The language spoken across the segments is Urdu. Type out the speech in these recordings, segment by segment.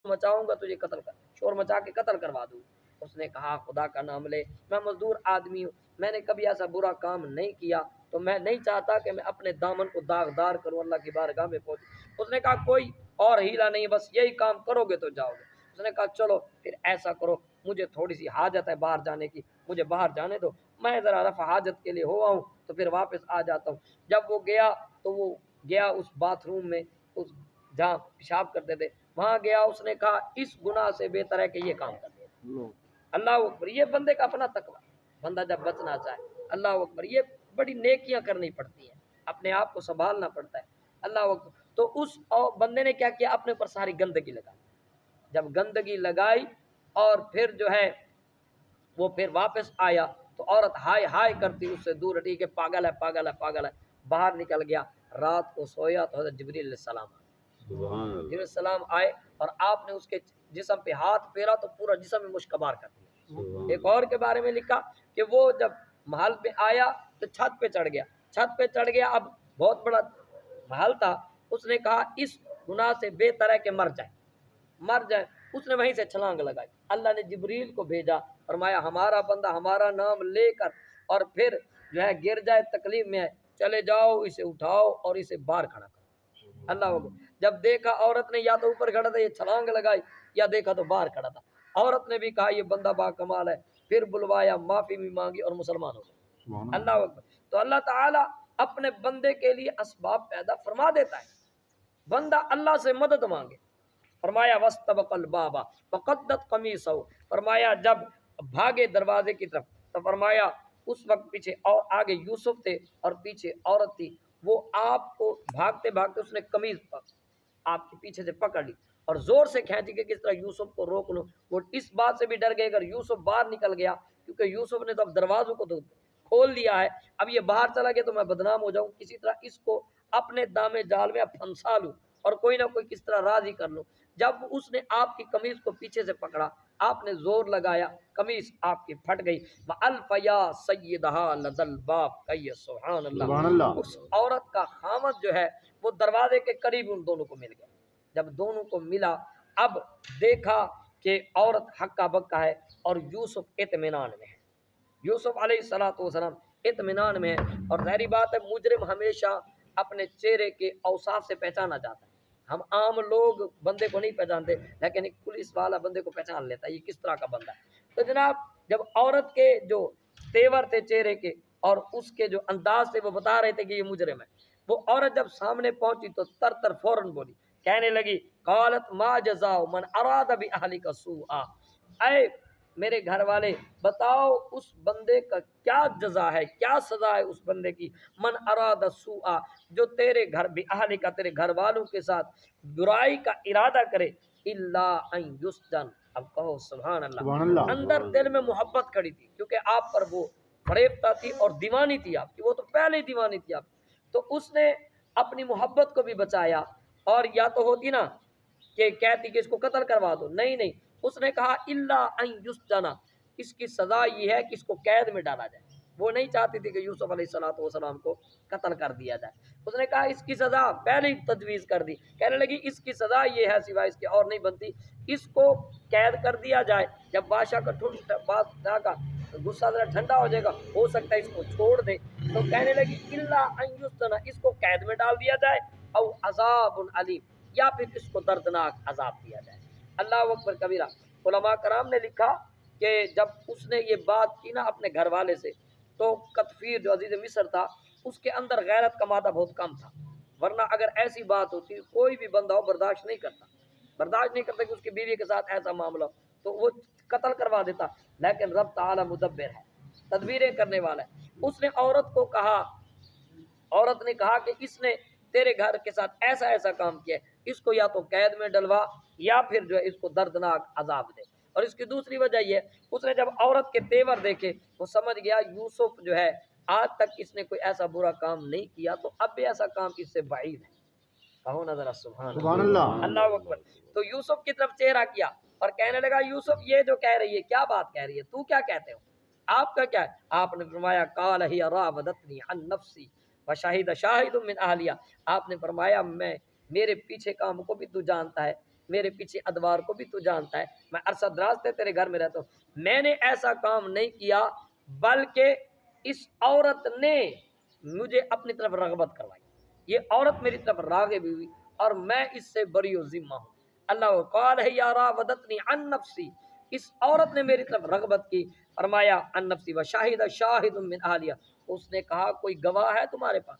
مچاؤں گا تجھے قتل کر شور مچا کے قتل کروا دوں. اس نے کہا خدا کا نام لے، میں مزدور آدمی ہوں، میں نے کبھی ایسا برا کام نہیں کیا، تو میں نہیں چاہتا کہ میں اپنے دامن کو داغدار کروں اللہ کی بارگاہ میں پہنچ. اس نے کہا کوئی اور ہیلا نہیں، بس یہی کام کرو گے تو جاؤ گے. اس نے کہا چلو پھر ایسا کرو، مجھے تھوڑی سی حاجت ہے باہر جانے کی، مجھے باہر جانے دو، میں ذرا رفع حاجت کے لیے ہوا ہوں تو پھر واپس آ جاتا ہوں. جب وہ گیا تو وہ گیا اس باتھ روم میں، اس جہاں پیشاب کرتے تھے وہاں گیا. اس نے کہا اس گناہ سے بہتر ہے کہ یہ کام کر دیا. اللہ اکبر. یہ بندے کا اپنا تقویٰ. بندہ جب بچنا چاہے، اللہ اکبر، یہ بڑی نیکیاں کرنی پڑتی ہیں، اپنے آپ کو سنبھالنا پڑتا ہے. اللہ اکبر. تو اس بندے نے کیا کیا، اپنے اوپر ساری گندگی لگائی. جب گندگی لگائی اور پھر جو ہے وہ پھر واپس آیا تو عورت ہائے ہائے کرتی اس سے دور ہٹی کہ پاگل ہے پاگل ہے پاگل ہے. باہر نکل گیا، رات کو سویا تو حضرت جبریل علیہ السلام آئے. جبریل علیہ السلام آئے اور آپ نے اس کے جسم پہ ہاتھ پھیرا تو پورا جسم میں مشکبار کر دیا. ایک اور کے بارے میں لکھا کہ وہ جب محل پہ آیا تو چھت پہ چڑھ گیا. چھت پہ چڑھ گیا، اب بہت بڑا محل تھا. اس نے کہا اس گناہ سے بہتر ہے کہ مر جائے مر جائے. اس نے وہیں سے چھلانگ لگائی. اللہ نے جبریل کو بھیجا، فرمایا ہمارا بندہ ہمارا نام لے کر اور پھر جو ہے گر جائے تکلیف میں ہے، چلے جاؤ اسے اٹھاؤ اور اسے باہر کھڑا کرو. اللہ اکبر. جب دیکھا عورت نے یا تو اوپر کھڑا تھا یہ چھلانگ لگائی، یا دیکھا تو باہر کھڑا تھا. عورت نے بھی کہا یہ بندہ با کمال ہے، پھر بلوایا، معافی بھی مانگی اور مسلمان ہو گئے. اللہ اکبر. تو اللہ تعالیٰ اپنے بندے کے لیے اسباب پیدا فرما دیتا ہے. بندہ اللہ سے مدد مانگے. فرمایا وَاسْتَبَقَ الْبَابَ وَقَدَّتْ قَمِيصَهُ. فرمایا جب بھاگے دروازے کی طرف تو فرمایا اس وقت پیچھے اور آگے یوسف تھے اور پیچھے عورت تھی. وہ آپ کو بھاگتے بھاگتے اس نے قمیض آپ کے پیچھے سے پکڑ لی اور زور سے کھینچی کہ کس طرح یوسف کو روک لوں. وہ اس بات سے بھی ڈر گئے اگر یوسف باہر نکل گیا، کیونکہ یوسف نے تو اب دروازوں کو تو کھول دیا ہے، اب یہ باہر چلا گیا تو میں بدنام ہو جاؤں، کسی طرح اس کو اپنے دامے جال میں اب پھنسا لوں اور کوئی نہ کوئی کس طرح راضی کر لوں. جب اس نے آپ کی قمیض کو پیچھے سے پکڑا، آپ نے زور لگایا، قمیض آپ کی پھٹ گئی. وَأَلْفَ يَا سَيِّدَهَا لَدَى الْبَابِ کہیے سبحان اللہ. اس عورت کا خامد جو ہے وہ دروازے کے قریب ان دونوں کو مل گیا. جب دونوں کو ملا اب دیکھا کہ عورت حقہ بکا ہے اور یوسف اطمینان میں ہے. یوسف علیہ الصلوۃ والسلام اطمینان میں ہے. اور ظاہری بات ہے مجرم ہمیشہ اپنے چہرے کے اوصاف سے پہچانا جاتا ہے. ہم عام لوگ بندے کو نہیں پہچانتے، لیکن ایک پولیس والا بندے کو پہچان لیتا ہے یہ کس طرح کا بندہ ہے. تو جناب جب عورت کے جو تیور تھے چہرے کے اور اس کے جو انداز تھے وہ بتا رہے تھے کہ یہ مجرم ہے، وہ عورت جب سامنے پہنچی تو تر تر فوراً بولی، کہنے لگی قالت ما جزاء من اراد باہلک سوءا. اے میرے گھر والے بتاؤ اس بندے کا کیا جزا ہے، کیا سزا ہے اس بندے کی، من اراد سوءا جو تیرے گھر باہلک تیرے گھر والوں کے ساتھ برائی کا ارادہ کرے، الا ان یسجن. اب کہو سبحان اللہ. اندر دل میں محبت کھڑی تھی کیونکہ آپ پر وہ فریبتا تھی اور دیوانی تھی آپ کی، وہ تو پہلے ہی دیوانی تھی آپ کی. تو اس نے اپنی محبت کو بھی بچایا. اور یا تو ہوتی نا کہ کہتی کہ اس کو قتل کروا دو، نہیں، اس نے کہا الا ان یسجن، اس کی سزا یہ ہے کہ اس کو قید میں ڈالا جائے. وہ نہیں چاہتی تھی کہ یوسف علیہ الصلوۃ والسلام کو قتل کر دیا جائے. اس نے کہا اس کی سزا پہلے ہی تجویز کر دی. کہنے لگی اس کی سزا یہ ہے سوائے اس کے اور نہیں بنتی، اس کو قید کر دیا جائے. جب بادشاہ کا بادشاہ کا غصہ ذرا ٹھنڈا ہو جائے گا ہو سکتا ہے اس کو چھوڑ دے. تو کہنے لگی الا ان یسجن، اس کو قید میں ڈال دیا جائے، او عذاب علیم، یا پھر اس کو دردناک عذاب دیا جائے. اللہ اکبر کبیرہ. علماء کرام نے لکھا کہ جب اس نے یہ بات کی نا اپنے گھر والے سے تو قطفیر جو عزیز مصر تھا اس کے اندر غیرت کا مادہ بہت کم تھا، ورنہ اگر ایسی بات ہوتی کوئی بھی بندہ ہو برداشت نہیں کرتا کہ اس کی بیوی کے ساتھ ایسا معاملہ ہو تو وہ قتل کروا دیتا. لیکن رب تعالی مدبر ہے، تدبیریں کرنے والا ہے. اس نے عورت کو کہا، عورت نے کہا کہ اس نے تیرے گھر کے ساتھ ایسا ایسا کام کیا ہے، اس کو یا تو قید میں ڈلوا یا پھر جو ہے اس کو دردناک عذاب دے. اور اس کی دوسری وجہ یہ ہے اس نے جب عورت کے تیور دیکھے وہ سمجھ گیا یوسف جو ہے آج تک اس نے کوئی ایسا برا کام نہیں کیا تو اب بھی ایسا کام اس سے بعید ہے. کہو نا ذرا سبحان اللہ. اللہ اکبر. تو یوسف کی طرف چہرہ کیا اور کہنے لگا یوسف یہ جو کہہ رہی ہے کیا بات کہہ رہی ہے، تو کیا کہتے ہو، آپ کا کیا ہے؟ آپ نے فرمایا قال ہی راودتنی عن نفسی وشہد شاہد من اہلیہ. آپ نے فرمایا میرے پیچھے کام کو بھی تو جانتا ہے میرے پیچھے ادوار کو بھی تو جانتا ہے، میں عرصہ دراز سے تیرے گھر میں رہتا ہوں، میں نے ایسا کام نہیں کیا بلکہ اس عورت نے مجھے اپنی طرف رغبت کروائی، یہ عورت میری طرف راغب ہوئی اور میں اس سے بری و ذمہ ہوں۔ اللہ قال ہے یا راودتنی عن نفسی، اس عورت نے میری طرف رغبت کی، فرمایا عن نفسی و شاہد شاہد من اہلیہ، اس نے کہا کوئی گواہ ہے تمہارے پاس؟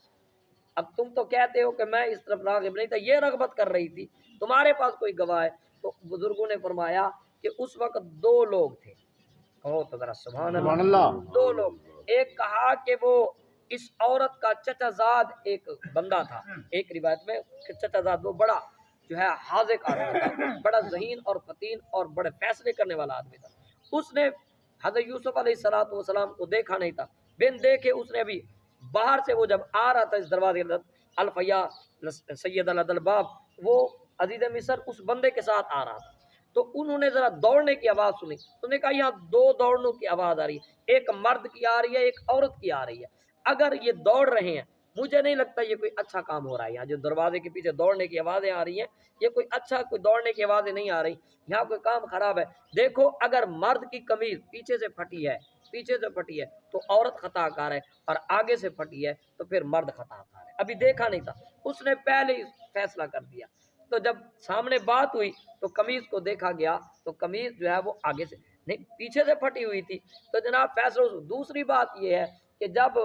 اب تم تو کہتے ہو کہ میں اس طرف راغب نہیں تھا، یہ رغبت کر رہی تھی، تمہارے پاس کوئی گواہ ہے؟ تو بزرگوں نے فرمایا کہ اس وقت دو لوگ تھے، کہو تو ذرا سبحان اللہ، دو لوگ، ایک کہا کہ وہ اس عورت کا چچا زاد ایک بندہ تھا، ایک روایت میں کہ چچا زاد وہ بڑا جو ہے حاذق آدمی تھا، بڑا ذہین اور فطین اور بڑے فیصلے کرنے والا آدمی تھا، اس نے حضرت یوسف علیہ السلام کو دیکھا نہیں تھا، بن دیکھے اس نے بھی باہر سے وہ جب آ رہا تھا اس دروازے کے الفیا سید الباب، وہ عزیز مصر اس بندے کے ساتھ آ رہا تھا، تو انہوں نے ذرا دوڑنے کی آواز سنی، انہوں نے کہا یہاں دو دوڑنوں کی آواز آ رہی ہے، ایک مرد کی آ رہی ہے ایک عورت کی آ رہی ہے، اگر یہ دوڑ رہے ہیں مجھے نہیں لگتا یہ کوئی اچھا کام ہو رہا ہے، یہاں جو دروازے کے پیچھے دوڑنے کی آوازیں آ رہی ہیں یہ کوئی اچھا، کوئی دوڑنے کی آوازیں نہیں آ رہی، یہاں کوئی کام خراب ہے، دیکھو اگر مرد کی قمیض پیچھے سے پھٹی ہے، پیچھے سے پھٹی ہے تو عورت خطا کار ہے، اور آگے سے پھٹی ہے تو پھر مرد خطا کار ہے، ابھی دیکھا نہیں تھا، اس نے پہلے ہی فیصلہ کر دیا، تو جب سامنے بات ہوئی تو قمیض کو دیکھا گیا تو قمیض جو ہے وہ آگے سے نہیں پیچھے سے پھٹی ہوئی تھی، تو جناب فیصلہ۔ دوسری بات یہ ہے کہ جب